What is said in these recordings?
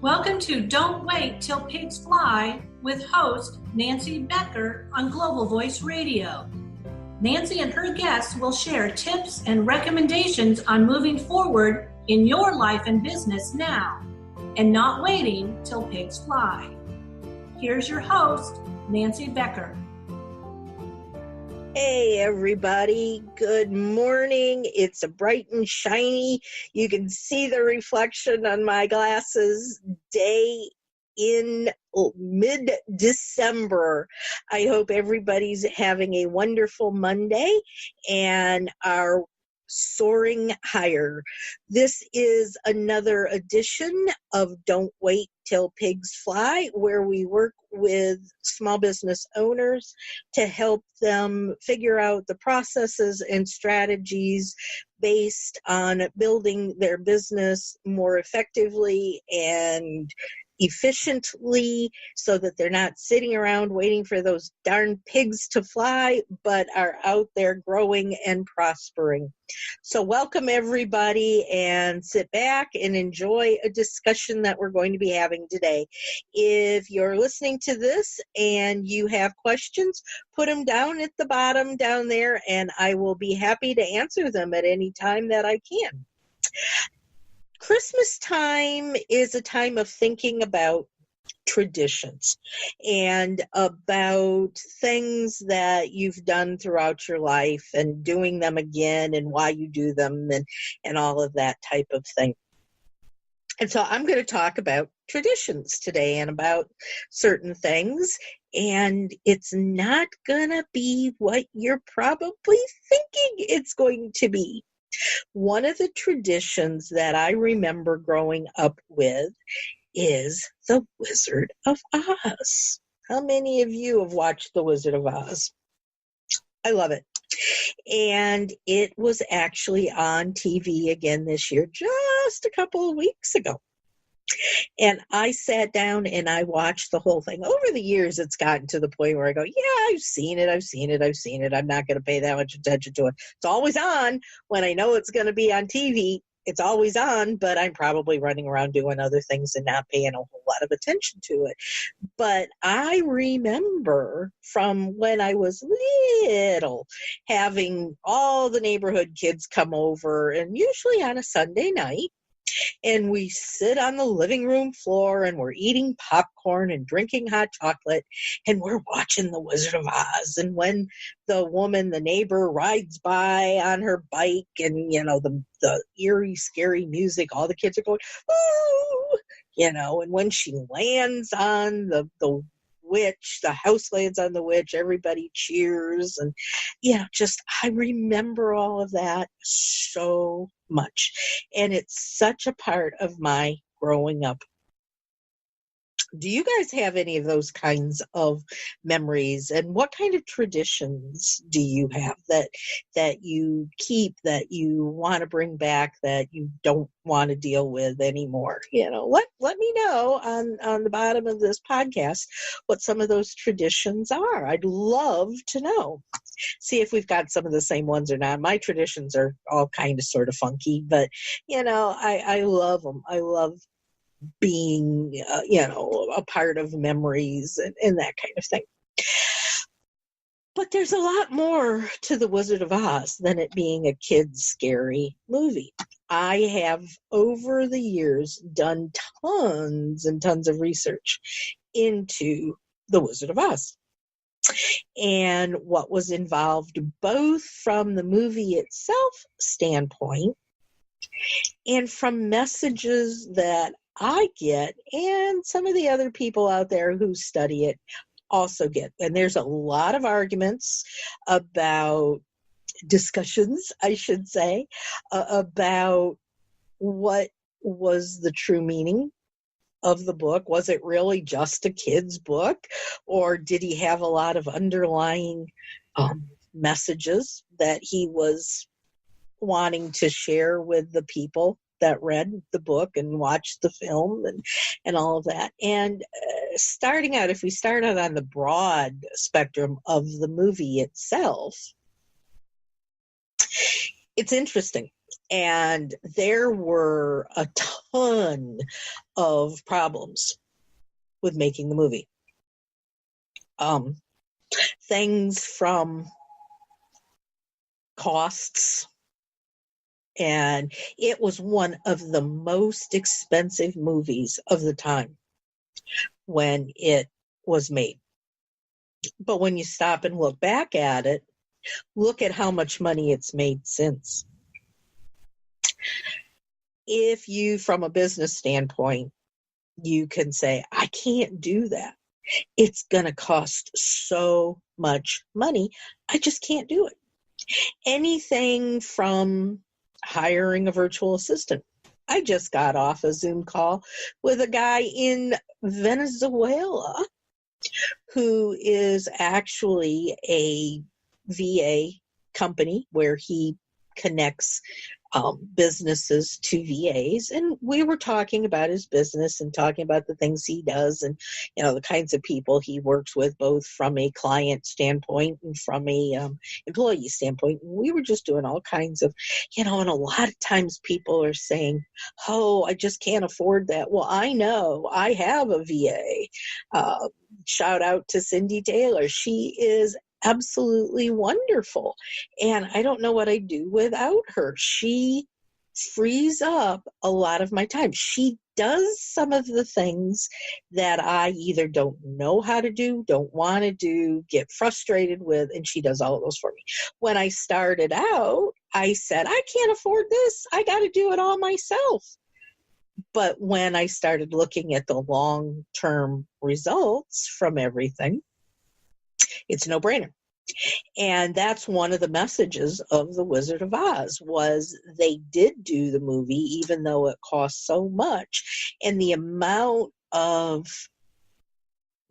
Welcome to Don't Wait Till Pigs Fly with host Nancy Becker on Global Voice Radio. Nancy and her guests will share tips and recommendations on moving forward in your life and business now and not waiting till pigs fly. Here's your host, Nancy Becker. Hey everybody, good morning. It's a bright and shiny, you can see the reflection on my glasses, day in mid-December. I hope everybody's having a wonderful Monday and are soaring higher. This is another edition of Don't Wait Till Pigs Fly, where we work with small business owners to help them figure out the processes and strategies based on building their business more effectively and efficiently so that they're not sitting around waiting for those darn pigs to fly, but are out there growing and prospering. So welcome everybody and sit back and enjoy a discussion that we're going to be having today. If you're listening to this and you have questions, put them down at the bottom down there and I will be happy to answer them at any time that I can. Christmas time is a time of thinking about traditions and about things that you've done throughout your life and doing them again and why you do them and all of that type of thing. And so I'm going to talk about traditions today and about certain things, and it's not going to be what you're probably thinking it's going to be. One of the traditions that I remember growing up with is The Wizard of Oz. How many of you have watched The Wizard of Oz? I love it. And it was actually on TV again this year, just a couple of weeks ago. And I sat down and I watched the whole thing. Over the years, it's gotten to the point where I go, yeah, I've seen it. I'm not going to pay that much attention to it. It's always on. When I know it's going to be on TV, it's always on, but I'm probably running around doing other things and not paying a whole lot of attention to it. But I remember from when I was little, having all the neighborhood kids come over, and usually on a Sunday night, and we sit on the living room floor and we're eating popcorn and drinking hot chocolate and we're watching The Wizard of Oz. And when the woman, the neighbor, rides by on her bike and, the eerie, scary music, all the kids are going, ooh, and when she lands on the witch, the house lands on the witch, everybody cheers. And, I remember all of that so much. And it's such a part of my growing up. Do you guys have any of those kinds of memories? And what kind of traditions do you have that you keep, that you want to bring back, that you don't want to deal with anymore? Let me know on the bottom of this podcast what some of those traditions are. I'd love to know. See if we've got some of the same ones or not. My traditions are all kind of sort of funky, but I love them. I love being, a part of memories and that kind of thing. But there's a lot more to The Wizard of Oz than it being a kid's scary movie. I have, over the years, done tons and tons of research into The Wizard of Oz and what was involved, both from the movie itself standpoint and from messages that I get, and some of the other people out there who study it also get. And there's a lot of arguments about discussions, I should say, about what was the true meaning of the book. Was it really just a kid's book, or did he have a lot of underlying messages that he was wanting to share with the people that read the book and watched the film and all of that? And starting out, if we start out on the broad spectrum of the movie itself, it's interesting. And there were a ton of problems with making the movie. Things from costs, and it was one of the most expensive movies of the time when it was made. But when you stop and look back at it, look at how much money it's made since. If you, from a business standpoint, you can say, I can't do that. It's going to cost so much money. I just can't do it. Anything from hiring a virtual assistant. I just got off a Zoom call with a guy in Venezuela who is actually a VA company where he connects businesses to VAs, and we were talking about his business and talking about the things he does and, you know, the kinds of people he works with, both from a client standpoint and from a employee standpoint. And we were just doing all kinds of, you know, and a lot of times people are saying, oh, I just can't afford that. Well, I know, I have a VA. Shout out to Cindy Taylor. She is absolutely wonderful. And I don't know what I'd do without her. She frees up a lot of my time. She does some of the things that I either don't know how to do, don't want to do, get frustrated with, and she does all of those for me. When I started out, I said, I can't afford this. I got to do it all myself. But when I started looking at the long-term results from everything, it's a no-brainer. And that's one of the messages of The Wizard of Oz, was they did do the movie even though it cost so much. And the amount of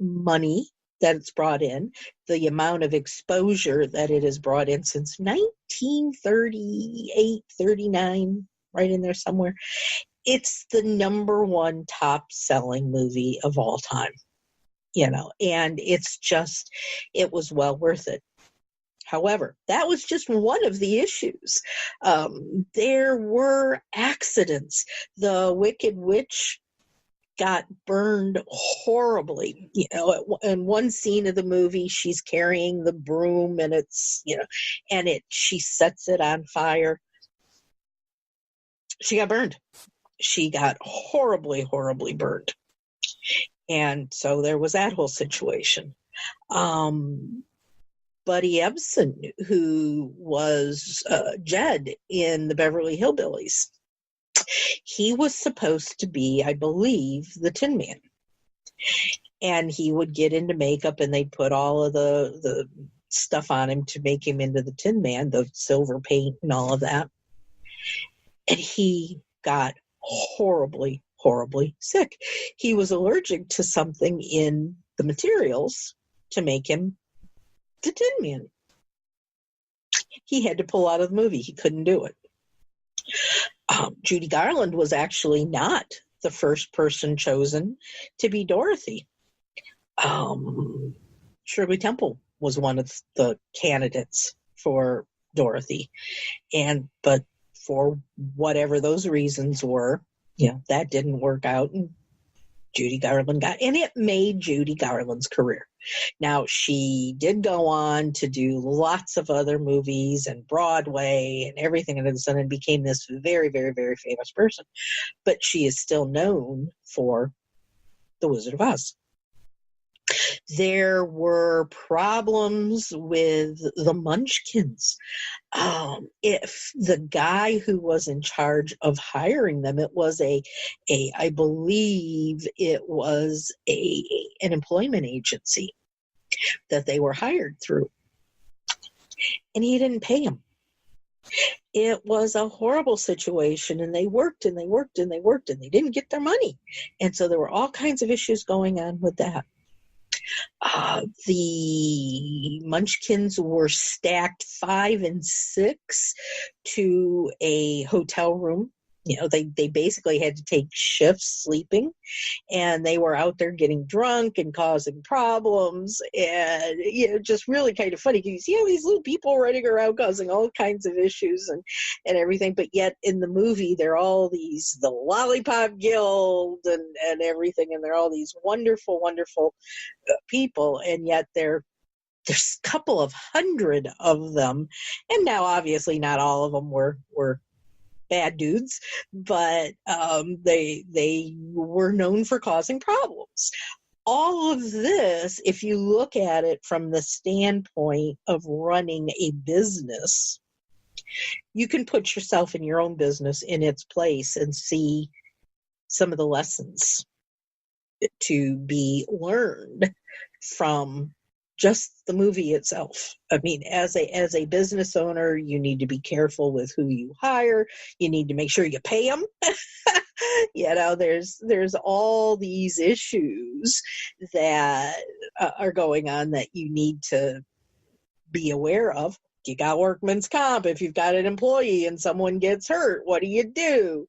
money that it's brought in, the amount of exposure that it has brought in since 1938, 39, right in there somewhere, it's the number one top-selling movie of all time. You know, and it's just, it was well worth it. However, that was just one of the issues. There were accidents. The Wicked Witch got burned horribly. You know, in one scene of the movie, she's carrying the broom and it's, you know, and she sets it on fire. She got burned. She got horribly, horribly burned. And so there was that whole situation. Buddy Ebsen, who was Jed in the Beverly Hillbillies, he was supposed to be, I believe, the Tin Man. And he would get into makeup and they'd put all of the stuff on him to make him into the Tin Man, the silver paint and all of that. And he got horribly sick. He was allergic to something in the materials to make him the Tin Man. He had to pull out of the movie. He couldn't do it. Judy Garland was actually not the first person chosen to be Dorothy. Shirley Temple was one of the candidates for Dorothy. But for whatever those reasons were, you know, that didn't work out, and Judy Garland and it made Judy Garland's career. Now, she did go on to do lots of other movies and Broadway and everything under the sun and became this very, very, very famous person. But she is still known for The Wizard of Oz. There were problems with the Munchkins. If the guy who was in charge of hiring them, it was I believe it was an employment agency that they were hired through, and he didn't pay them. It was a horrible situation, and they worked and they worked and they worked and they didn't get their money, and so there were all kinds of issues going on with that. The Munchkins were stacked 5 and 6 to a hotel room They basically had to take shifts sleeping, and they were out there getting drunk and causing problems, and just really kind of funny because you see all these little people running around causing all kinds of issues and everything, but yet in the movie they're all the Lollipop Guild and everything, and they're all these wonderful people, and yet there's a couple of hundred of them, and now obviously not all of them were bad dudes, but they were known for causing problems. All of this, if you look at it from the standpoint of running a business, you can put yourself in your own business in its place and see some of the lessons to be learned from just the movie itself. I mean, as a business owner, you need to be careful with who you hire. You need to make sure you pay them. There's all these issues that are going on that you need to be aware of. You got workman's comp. If you've got an employee and someone gets hurt, what do?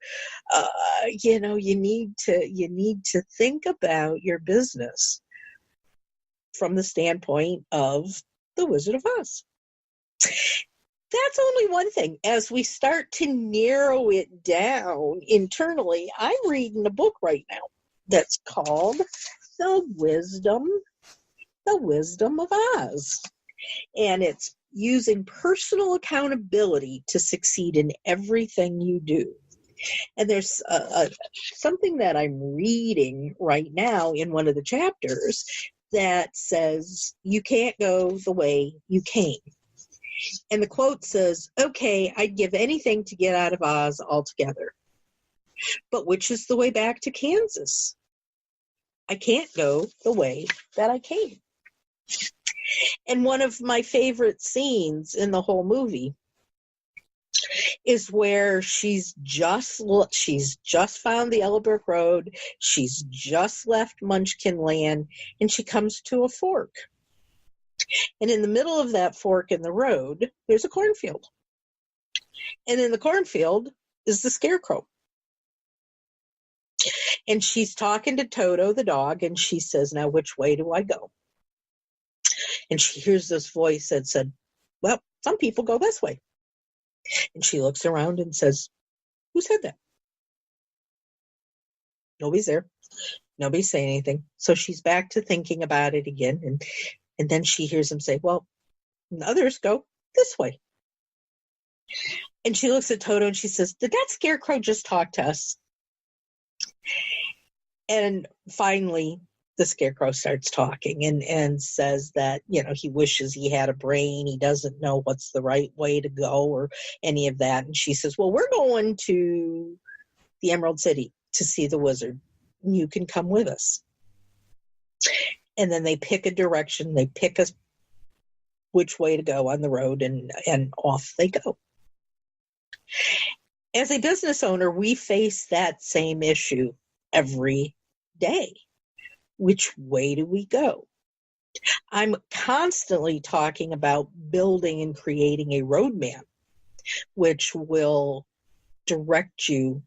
You need to think about your business from the standpoint of the Wizard of Oz. That's only one thing. As we start to narrow it down internally, I'm reading a book right now that's called The Wisdom of Oz. And it's using personal accountability to succeed in everything you do. And there's something that I'm reading right now in one of the chapters that says, you can't go the way you came. And the quote says, okay, I'd give anything to get out of Oz altogether. But which is the way back to Kansas? I can't go the way that I came. And one of my favorite scenes in the whole movie is where she's just found the Yellow Brick Road, she's just left Munchkin Land, and she comes to a fork. And in the middle of that fork in the road, there's a cornfield. And in the cornfield is the Scarecrow. And she's talking to Toto, the dog, and she says, now which way do I go? And she hears this voice that said, well, some people go this way. And she looks around and says, who said that? Nobody's there. Nobody's saying anything. So she's back to thinking about it again. And then she hears him say, well, others go this way. And she looks at Toto and she says, did that Scarecrow just talk to us? And finally, the Scarecrow starts talking and says that, he wishes he had a brain. He doesn't know what's the right way to go or any of that. And she says, well, we're going to the Emerald City to see the wizard. You can come with us. And then they pick a direction. They pick which way to go on the road, and off they go. As a business owner, we face that same issue every day. Which way do we go? I'm constantly talking about building and creating a roadmap, which will direct you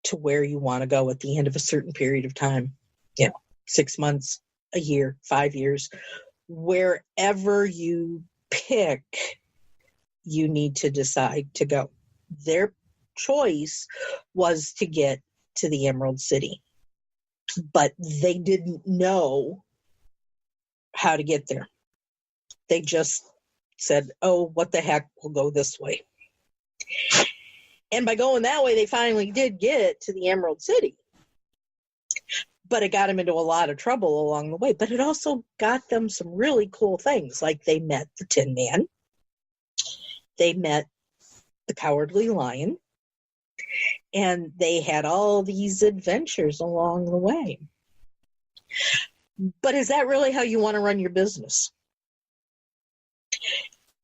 to where you want to go at the end of a certain period of time. 6 months, a year, 5 years, wherever you pick, you need to decide to go. Their choice was to get to the Emerald City, but they didn't know how to get there. They just said, oh, what the heck, we'll go this way. And by going that way, they finally did get to the Emerald City. But it got them into a lot of trouble along the way. But it also got them some really cool things, like they met the Tin Man. They met the Cowardly Lion. And they had all these adventures along the way. But is that really how you want to run your business?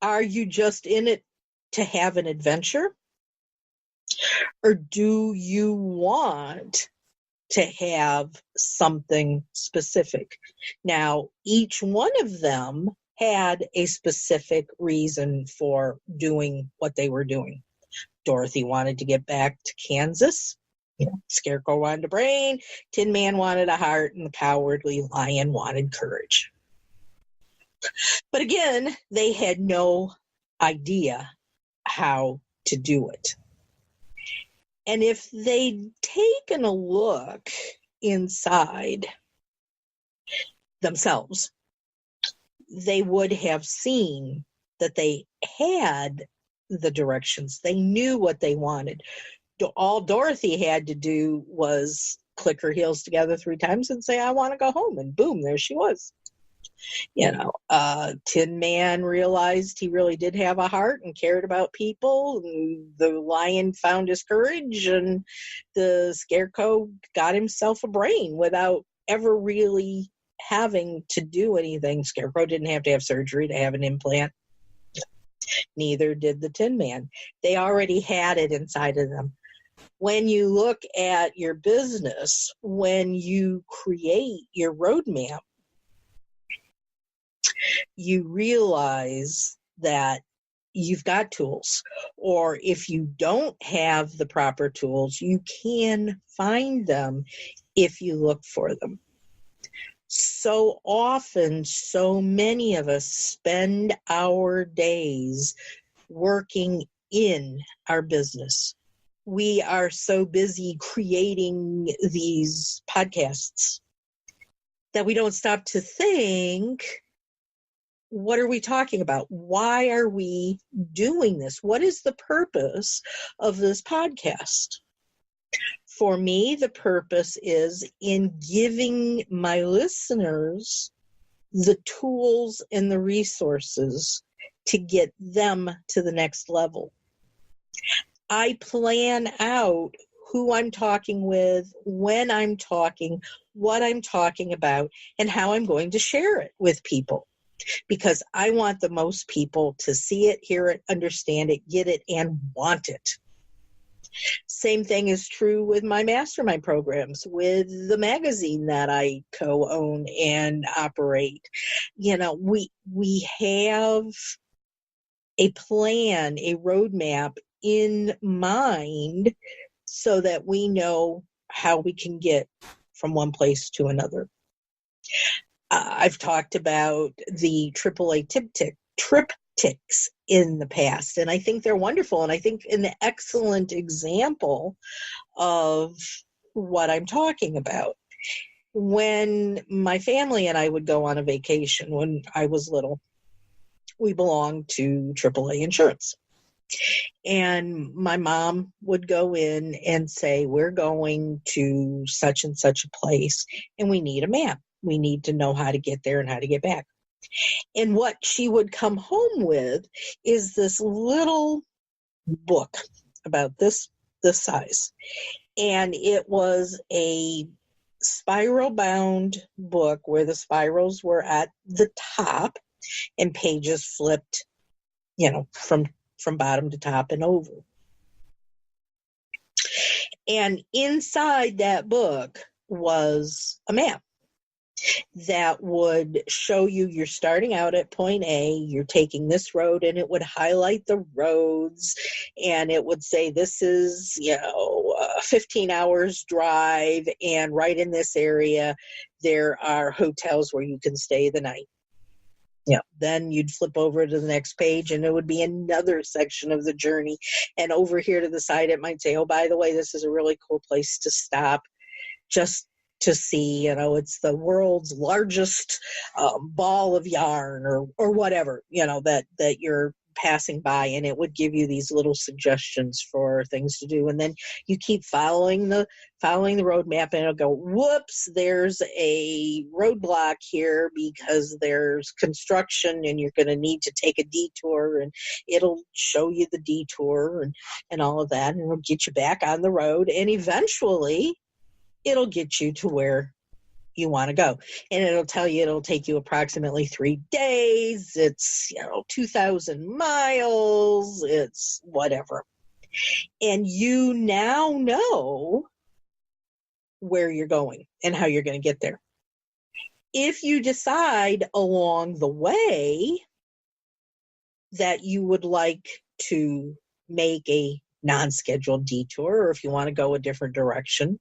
Are you just in it to have an adventure? Or do you want to have something specific? Now, each one of them had a specific reason for doing what they were doing. Dorothy wanted to get back to Kansas. Scarecrow wanted a brain, Tin Man wanted a heart, and the Cowardly Lion wanted courage. But again, they had no idea how to do it. And if they'd taken a look inside themselves, they would have seen that they had the directions. They knew what they wanted. All Dorothy had to do was click her heels together 3 times and say, I want to go home. And boom, there she was. Tin Man realized he really did have a heart and cared about people. And the lion found his courage, and the Scarecrow got himself a brain without ever really having to do anything. Scarecrow didn't have to have surgery to have an implant. Neither did the Tin Man. They already had it inside of them. When you look at your business, when you create your roadmap, you realize that you've got tools. Or if you don't have the proper tools, you can find them if you look for them. So often, so many of us spend our days working in our business. We are so busy creating these podcasts that we don't stop to think, what are we talking about? Why are we doing this? What is the purpose of this podcast? For me, the purpose is in giving my listeners the tools and the resources to get them to the next level. I plan out who I'm talking with, when I'm talking, what I'm talking about, and how I'm going to share it with people. Because I want the most people to see it, hear it, understand it, get it, and want it. Same thing is true with my mastermind programs, with the magazine that I co-own and operate. We have a plan, a roadmap in mind so that we know how we can get from one place to another. I've talked about the AAA triptychs in the past, and I think they're wonderful, and I think an excellent example of what I'm talking about. When my family and I would go on a vacation when I was little, we belonged to AAA insurance. And my mom would go in and say, we're going to such and such a place, and we need a map. We need to know how to get there and how to get back. And what she would come home with is this little book about this size. And it was a spiral-bound book where the spirals were at the top and pages flipped, from bottom to top and over. And inside that book was a map that would show you you're starting out at point A, you're taking this road, and it would highlight the roads, and it would say this is, 15 hours drive, and right in this area there are hotels where you can stay the night. Then you'd flip over to the next page and it would be another section of the journey. And over here to the side, it might say, oh, by the way, this is a really cool place to stop just to see, it's the world's largest ball of yarn or whatever, that you're passing by, and it would give you these little suggestions for things to do. And then you keep following the roadmap, and it'll go, whoops, there's a roadblock here because there's construction and you're going to need to take a detour, and it'll show you the detour and all of that, and it'll get you back on the road, and eventually it'll get you to where you want to go. And it'll tell you it'll take you approximately 3 days. It's, 2,000 miles. It's whatever. And you now know where you're going and how you're going to get there. If you decide along the way that you would like to make a non-scheduled detour, or if you want to go a different direction,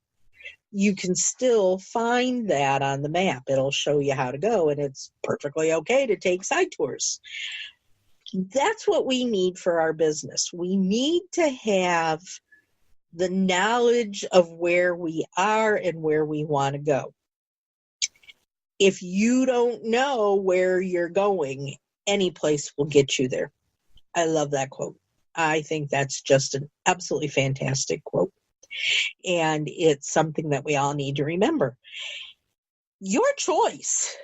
you can still find that on the map. It'll show you how to go, and it's perfectly okay to take side tours. That's what we need for our business. We need to have the knowledge of where we are and where we want to go. If you don't know where you're going, any place will get you there. I love that quote. I think that's just an absolutely fantastic quote. And it's something that we all need to remember. Your choice.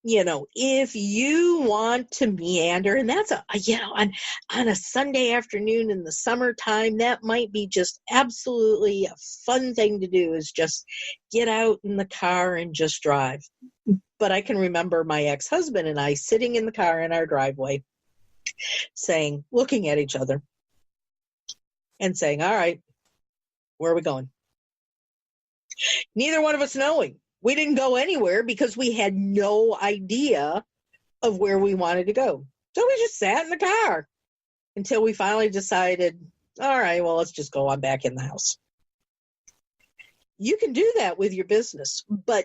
If you want to meander, and that's on a Sunday afternoon in the summertime, that might be just absolutely a fun thing to do, is just get out in the car and just drive. But I can remember my ex-husband and I sitting in the car in our driveway looking at each other and saying, all right, where are we going? Neither one of us knowing. We didn't go anywhere because we had no idea of where we wanted to go. So we just sat in the car until we finally decided, all right, well, let's just go on back in the house. You can do that with your business, but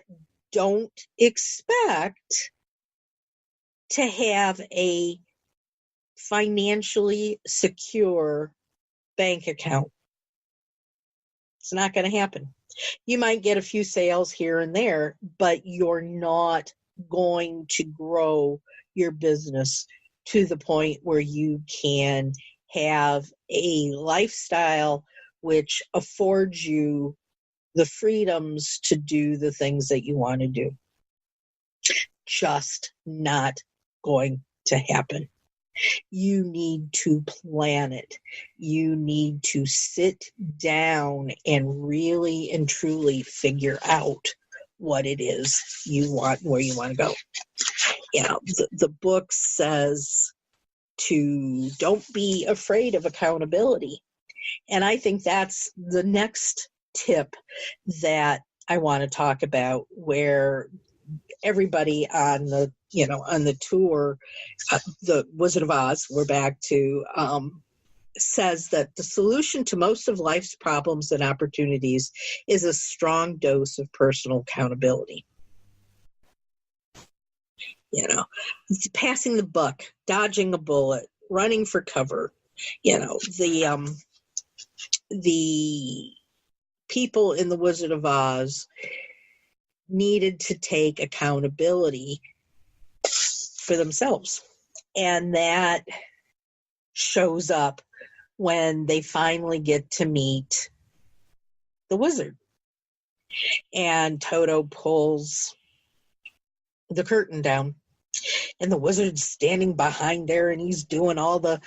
don't expect to have a financially secure bank account. It's not going to happen. You might get a few sales here and there, but you're not going to grow your business to the point where you can have a lifestyle which affords you the freedoms to do the things that you want to do. Just not going to happen. You need to plan it. You need to sit down and really and truly figure out what it is you want, where you want to go. The book says to don't be afraid of accountability. And I think that's the next tip that I want to talk about, where everybody on the tour, the Wizard of Oz, we're back to, says that the solution to most of life's problems and opportunities is a strong dose of personal accountability. Passing the buck, dodging a bullet, running for cover. The people in the Wizard of Oz needed to take accountability for themselves. And that shows up when they finally get to meet the wizard. And Toto pulls the curtain down, and the wizard's standing behind there, and he's doing all the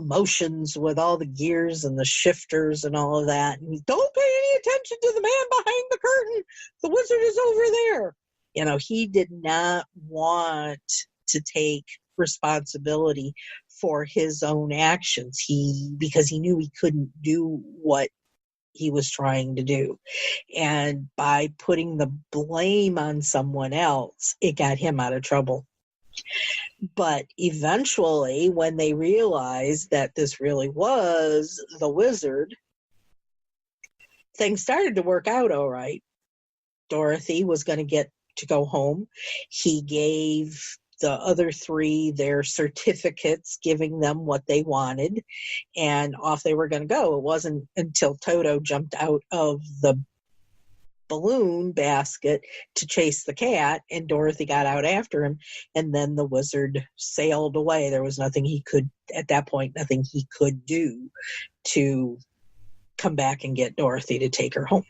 motions with all the gears and the shifters and all of that. And don't pay any attention to the man behind the curtain. The wizard is over there. He did not want to take responsibility for his own actions. Because he knew he couldn't do what he was trying to do. And by putting the blame on someone else, it got him out of trouble. But eventually, when they realized that this really was the wizard, things started to work out all right. Dorothy was going to get to go home. He gave the other three their certificates, giving them what they wanted, and off they were going to go. It wasn't until Toto jumped out of the balloon basket to chase the cat, and Dorothy got out after him, and then the wizard sailed away. There was nothing he could do to come back and get Dorothy to take her home.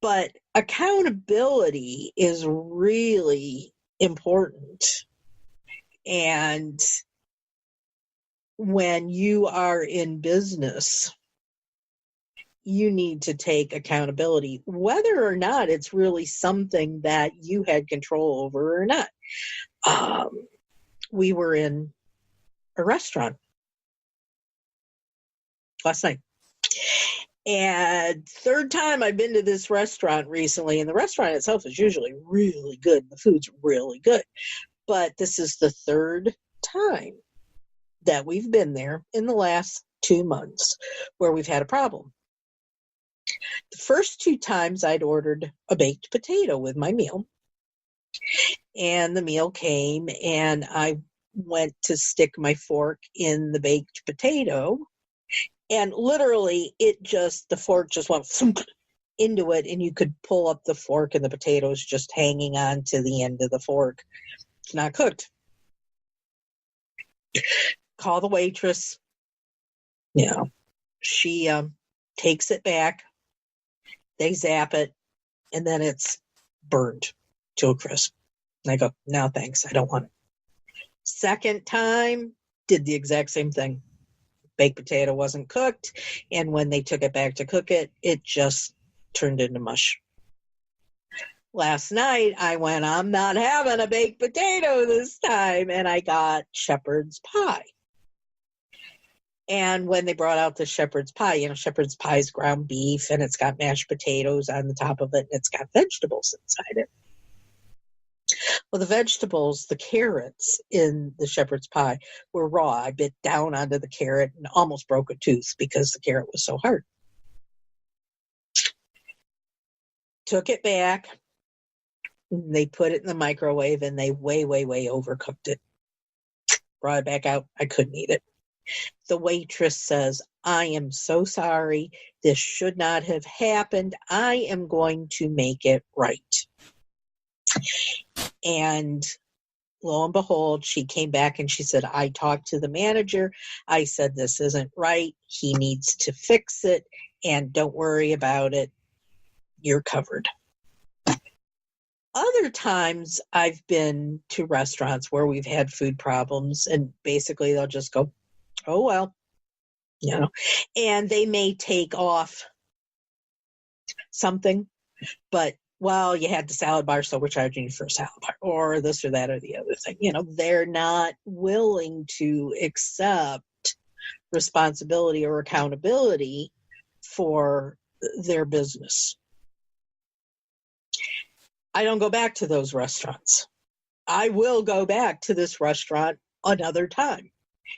But accountability is really important. And when you are in business, you need to take accountability, whether or not it's really something that you had control over or not. We were in a restaurant last night. And third time I've been to this restaurant recently, and the restaurant itself is usually really good. The food's really good. But this is the third time that we've been there in the last 2 months where we've had a problem. The first 2 times I'd ordered a baked potato with my meal, and the meal came, and I went to stick my fork in the baked potato, and literally the fork just went into it, and you could pull up the fork and the potatoes just hanging on to the end of the fork. It's not cooked. Call the waitress. She takes it back. They zap it, and then it's burned to a crisp. And I go, no, thanks. I don't want it. Second time, did the exact same thing. Baked potato wasn't cooked, and when they took it back to cook it, it just turned into mush. Last night, I went, I'm not having a baked potato this time, and I got shepherd's pie. And when they brought out the shepherd's pie, shepherd's pie is ground beef, and it's got mashed potatoes on the top of it, and it's got vegetables inside it. Well, the vegetables, the carrots in the shepherd's pie were raw. I bit down onto the carrot and almost broke a tooth because the carrot was so hard. Took it back. They put it in the microwave, and they way overcooked it. Brought it back out. I couldn't eat it. The waitress says, I am so sorry. This should not have happened. I am going to make it right. And lo and behold, she came back and she said, I talked to the manager. I said, this isn't right. He needs to fix it. And don't worry about it. You're covered. Other times I've been to restaurants where we've had food problems, and basically they'll just go, oh, well, and they may take off something, but, well, you had the salad bar, so we're charging you for a salad bar, or this or that or the other thing. They're not willing to accept responsibility or accountability for their business. I don't go back to those restaurants. I will go back to this restaurant another time.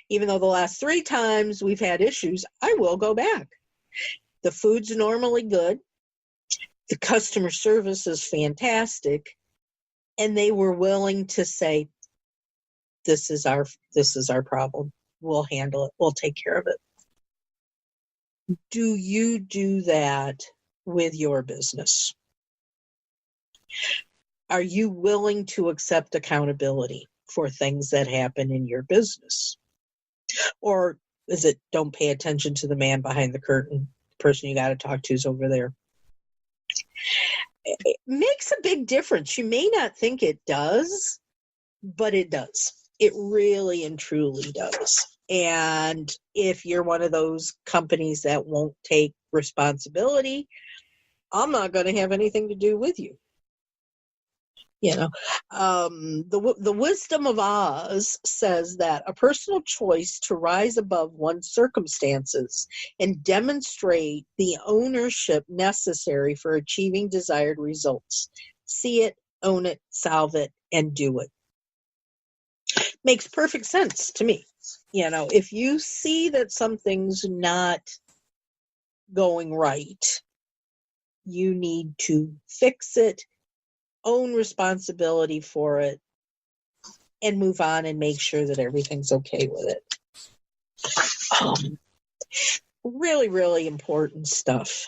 Even though the last 3 times we've had issues, I will go back. The food's normally good. The customer service is fantastic. And they were willing to say, this is our problem. We'll handle it. We'll take care of it. Do you do that with your business? Are you willing to accept accountability for things that happen in your business? Or is it, don't pay attention to the man behind the curtain? The person you got to talk to is over there. It makes a big difference. You may not think it does, but it does. It really and truly does. And if you're one of those companies that won't take responsibility, I'm not going to have anything to do with you. The wisdom of Oz says that a personal choice to rise above one's circumstances and demonstrate the ownership necessary for achieving desired results. See it, own it, solve it, and do it. Makes perfect sense to me. If you see that something's not going right, you need to fix it, own responsibility for it, and move on and make sure that everything's okay with it. Really, really important stuff.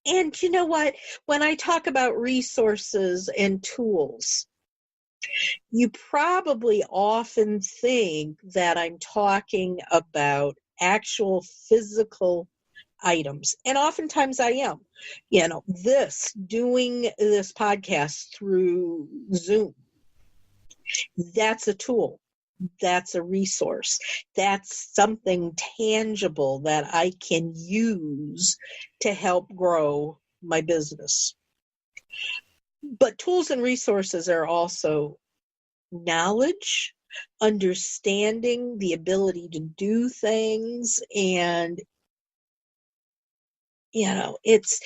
And you know what? When I talk about resources and tools, you probably often think that I'm talking about actual physical items. And oftentimes I am. Doing this podcast through Zoom, that's a tool. That's a resource. That's something tangible that I can use to help grow my business. But tools and resources are also knowledge, understanding, the ability to do things, and it's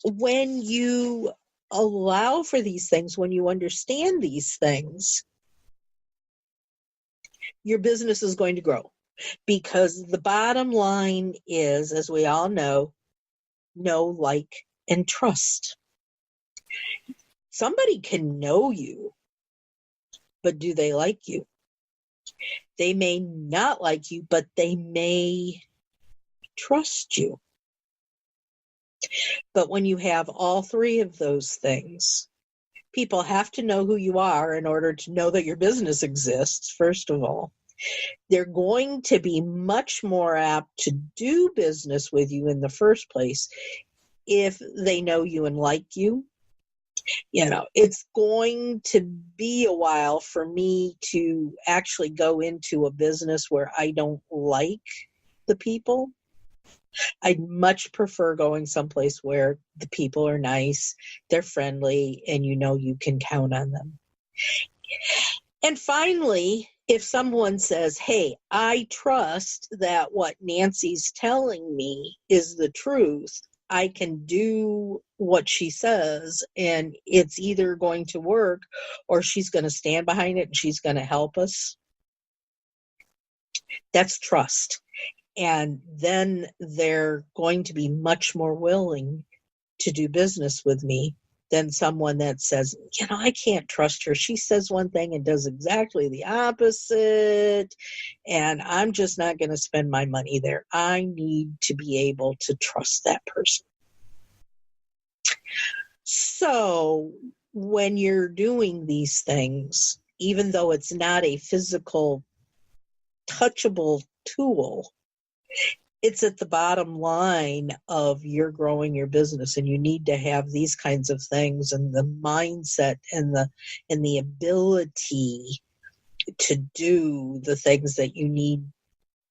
when you allow for these things, when you understand these things, your business is going to grow. Because the bottom line is, as we all know, like, and trust. Somebody can know you, but do they like you? They may not like you, but they may trust you. But when you have all three of those things, people have to know who you are in order to know that your business exists, first of all. They're going to be much more apt to do business with you in the first place if they know you and like you. It's going to be a while for me to actually go into a business where I don't like the people. I'd much prefer going someplace where the people are nice, they're friendly, and you can count on them. And finally, if someone says, hey, I trust that what Nancy's telling me is the truth, I can do what she says, and it's either going to work or she's going to stand behind it and she's going to help us. That's trust. And then they're going to be much more willing to do business with me than someone that says, I can't trust her. She says one thing and does exactly the opposite, and I'm just not going to spend my money there. I need to be able to trust that person. So when you're doing these things, even though it's not a physical, touchable tool, it's at the bottom line of you're growing your business, and you need to have these kinds of things and the mindset and the ability to do the things that you need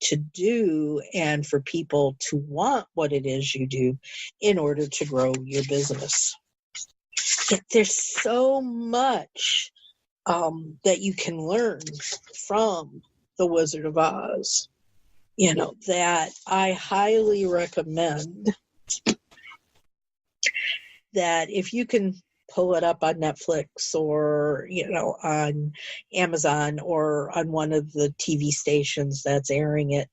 to do, and for people to want what it is you do in order to grow your business. There's so much that you can learn from the Wizard of Oz, that I highly recommend that if you can pull it up on Netflix or, on Amazon or on one of the TV stations that's airing it,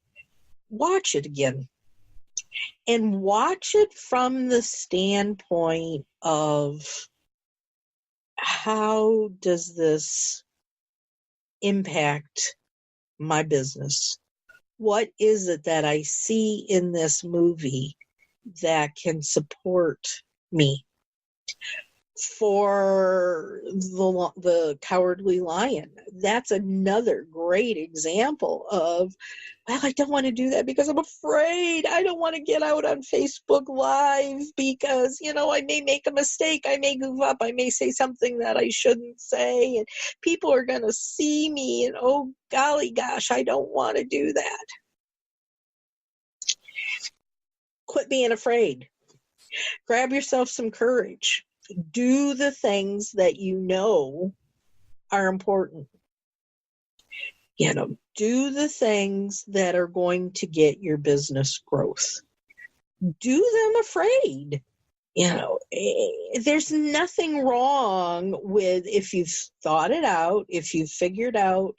watch it again. And watch it from the standpoint of, how does this impact my business? What is it that I see in this movie that can support me? For the Cowardly Lion, that's another great example of, I don't want to do that because I'm afraid. I don't want to get out on Facebook Live because, I may make a mistake. I may goof up. I may say something that I shouldn't say, and people are going to see me, and oh, golly gosh, I don't want to do that. Quit being afraid. Grab yourself some courage. Do the things that are important. Do the things that are going to get your business growth. Do them afraid. There's nothing wrong with, if you've thought it out, if you've figured out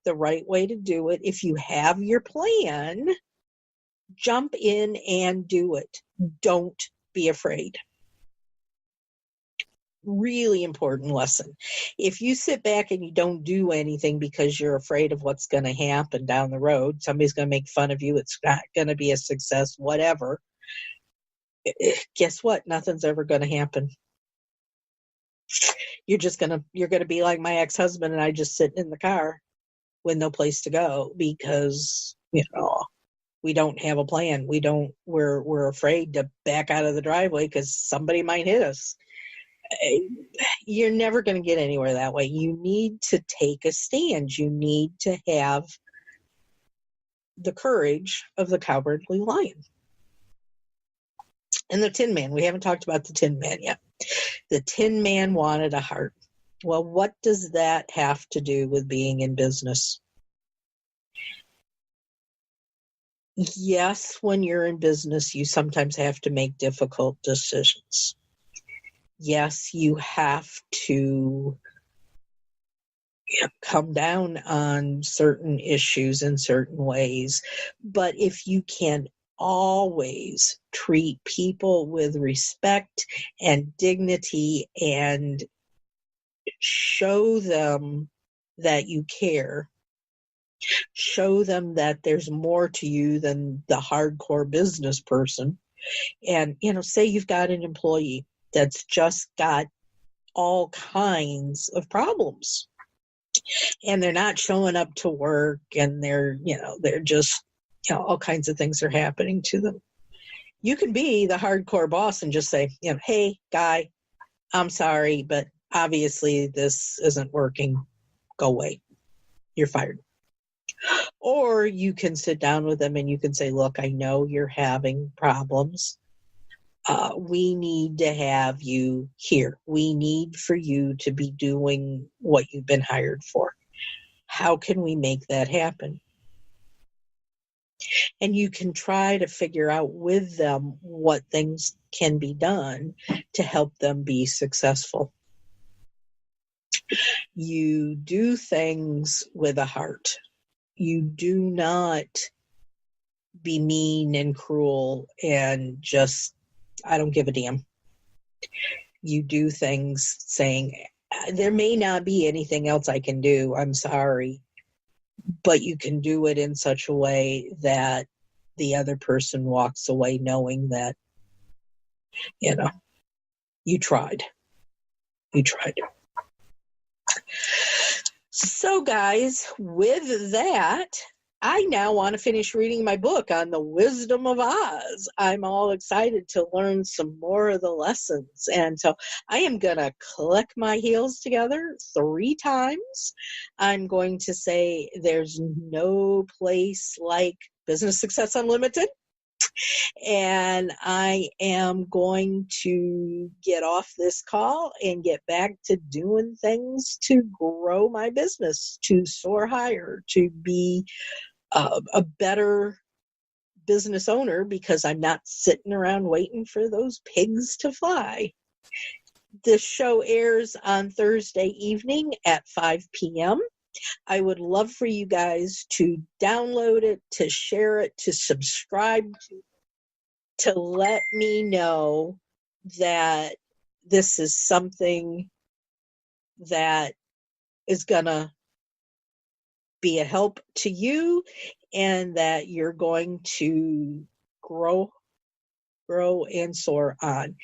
the right way to do it, if you have your plan, jump in and do it. Don't be afraid. Really important lesson. If you sit back and you don't do anything because you're afraid of what's going to happen down the road, somebody's going to make fun of you, it's not going to be a success, whatever, guess what? Nothing's ever going to happen. You're going to be like my ex-husband and I, just sitting in the car with no place to go because, we don't have a plan. We're afraid to back out of the driveway because somebody might hit us. You're never going to get anywhere that way. You need to take a stand. You need to have the courage of the Cowardly Lion. And the Tin Man. We haven't talked about the Tin Man yet. The Tin Man wanted a heart. Well, what does that have to do with being in business? Yes, when you're in business, you sometimes have to make difficult decisions. Yes, you have to come down on certain issues in certain ways. But if you can always treat people with respect and dignity and show them that you care, show them that there's more to you than the hardcore business person. And, say you've got an employee that's just got all kinds of problems and they're not showing up to work and they're just, all kinds of things are happening to them. You can be the hardcore boss and just say, hey, guy, I'm sorry, but obviously this isn't working. Go away. You're fired. Or you can sit down with them and you can say, look, I know you're having problems. We need to have you here. We need for you to be doing what you've been hired for. How can we make that happen? And you can try to figure out with them what things can be done to help them be successful. You do things with a heart. You do not be mean and cruel and just, I don't give a damn. You do things saying, there may not be anything else I can do, I'm sorry, but you can do it in such a way that the other person walks away knowing that, you tried. You tried. So guys, with that, I now want to finish reading my book on the wisdom of Oz. I'm all excited to learn some more of the lessons. And so I am going to click my heels together 3 times. I'm going to say there's no place like Business Success Unlimited. And I am going to get off this call and get back to doing things to grow my business, to soar higher, to be a better business owner, because I'm not sitting around waiting for those pigs to fly. This show airs on Thursday evening at 5 p.m. I would love for you guys to download it, to share it, to subscribe to let me know that this is something that is going to be a help to you and that you're going to grow and soar on.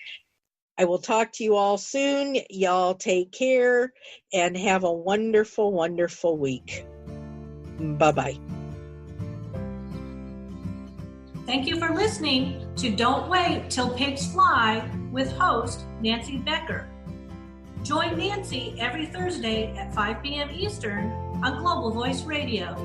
I will talk to you all soon. Y'all take care and have a wonderful, wonderful week. Bye-bye. Thank you for listening to Don't Wait Till Pigs Fly with host Nancy Becker. Join Nancy every Thursday at 5 p.m. Eastern on Global Voice Radio.